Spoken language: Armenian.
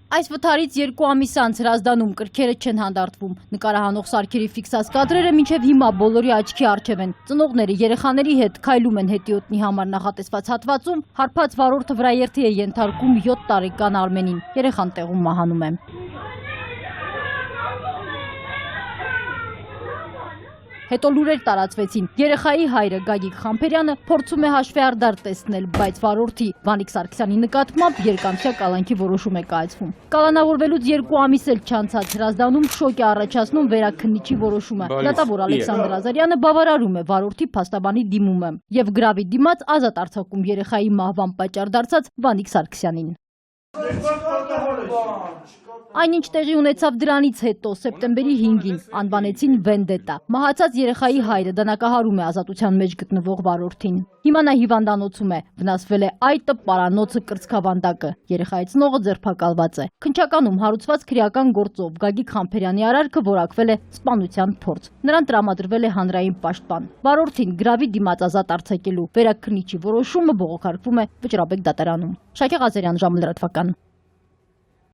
Այս վթարից 2 ամիս անց Հրազդանում կրքերը չեն հանդարտվում։ Նկարահանող Սարգերի ֆիքսած կադրերը մինչև հիմա բոլորի աչքի առջև են։ Ծնողները երեխաների հետ քայլում են հետիոտնի համար նախատեսված հատվածում, հարբած վարորդը վրաերթի է ենթարկում 7 տարեկան Արմենին։ Երեխան տեղում մահանում է։ Հետո լուրեր տարածվեցին։ Երեխայի հայրը Գագիկ Խամփերյանը փորձում է հաշվեհարդար տեսնել, բայց վարորդի Վանիկ Սարգսյանի նկատմամբ երկանցյա կալանքի որոշում է կայացվում։ Կալանավորվելուց 2 ամիս էլ չանցած Հրազդանում շոկ է առաջացնում վերաքննիչի որոշումը։ Դատավոր Ալեքսանդր Ազարյանը բավարարում է վարորդի փաստաբանի դիմումը եւ գրավի դիմաց ազատ արձակում երեխայի մահվան պատճառ դարձած Վանիկ Սարգսյանին։ Այնինչ տեղի ունեցավ դրանից հետո սեպտեմբերի 5-ին անվանեցին վենդետա։ Մահացած երեխայի հայրը դանակահարում է ազատության մեջ գտնվող վարորդին։ Հիմա նա հիվանդանոցում է, վնասվել է այտը, պարանոցը, կրծքավանդակը։ Երեխայի ծնողը ձերբակալված է։ Քննչականում հարուցված քրեական գործով Գագիկ Խամփերյանի արարքը որակվել է սպանության փորձ։ Նրան տրամադրվել է հանրային պաշտպան։ Վարորդին գրավի դիմաց ազատ արձակելու վերաքննիչի որոշումը բողոքարկվում է Վճռաբեկ դատարանում։ Շակե Ղազարյան, ժամը լրատվական։